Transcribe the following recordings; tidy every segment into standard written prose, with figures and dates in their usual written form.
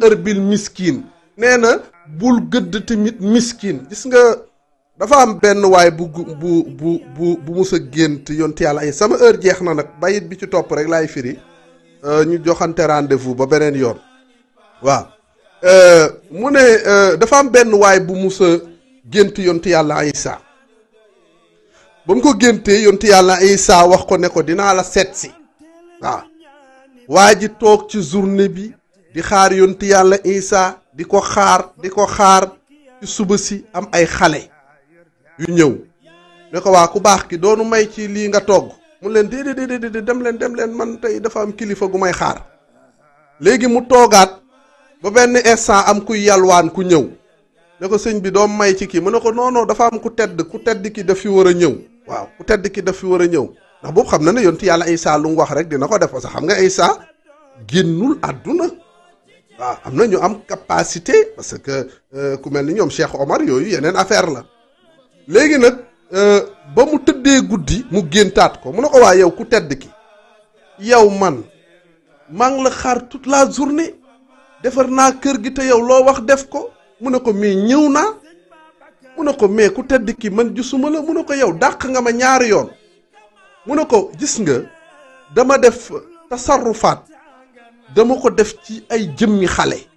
ërbil miskin nee na bul gëdd tamit miskin. gis nga dafa am benn waay bu mus a gént yonti yàlla ay sama heure jeex na nag bayit bi ci topp rek laay firi ñu joxante rendez-vous ba beneen yoon waaw mu ne dafa am benn waay bu mus a gént yonti yàlla Isa ba mu ko géntee yonti yàlla Isa wax ko ne ko dinaa la seet si waaw waa ji toog ci journée bi di xaar yonti yàlla Isa di ko xaar ci suba si am ay xale yu ñëw ne ko waa ku baax ki doonu may ci lii nga togg mu leen déedéet dem leen man tey dafa am kilifa gu may xaar léegi mu toogaat ba benn instant am kuy yalwaan ku ñëw ne ko sëñ bi doom may ci kii mu ne ko non dafa am ku tedd ki daf fi war a ñëw waaw ku tedd ki daf fi war a ñëw ndax boobu xam na ne yonti yàlla Isa lu mu wax rek dina ko def parce que xam nga Isa génnul àdduna waaw am na ñu am capacité parce que ku mel ni ñoom Cheikh Omar yooyu yeneen affaire la léegi nag ba mu tëddee guddi mu géntaat ko mu ne ko waa yow ku tedd ki yow man maa ngi la xaar toute la journée defar naa kër gi te yow loo wax def ko mu ne ko mais ñëw naa mu ne ko mais ku tedd ki man gisuma la mu ne ko yow dàq nga ma ñaari yoon mu ne ko gis nga dama def tasarrufaat dama ko def ci ay jëmmi xale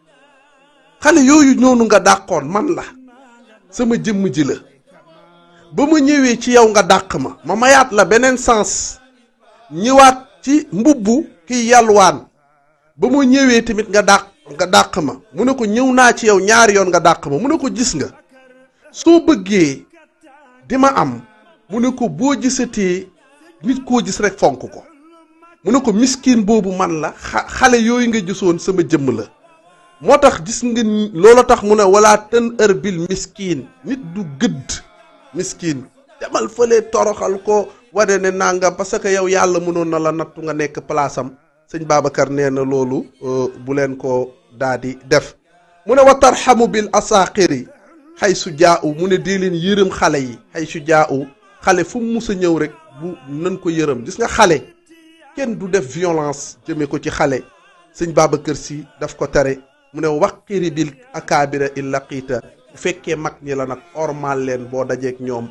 yooyu ñoonu nga dàqoon man la sama jëmm ji la ba ma ñëwee ci yow nga dàq ma mayaat la beneen sens ñëwaat ci mbubbu kiy yalwaan ba ma ñëwee tamit nga dàq ma mu ne ko ñëw naa ci yow ñaari yoon nga dàq ma mu ne ko gis nga soo bëggee di ma am mu ne ko boo gisatee nit koo gis rek fonk ko mu ne ko miskin boobu man la xale yooyu nga gisoon sama jëmm la moo tax gis nga loola tax mu ne wala tën ërbil miskin nit du gëdd miskin demal fële toroxal ko wane ne nangam parce que yow yàlla mënoon na la nattu nga nekk place am sëñ Babacar nee na loolu bu leen ko daadi def mu ne wa tarxamu bil asaqiri xay su jaa u mu ne dee leen yërëm xale yi xay su jaa u xale fu mu mus a ñëw rek bu nan ko yërëm gis nga xale kenn du def violence jëme ko ci xale sëñ Babacar Si daf ko tere mu ne waqiri bil akaabira il laqiita bu fekkee mag ñi la nag ormal leen boo dajeek ñoom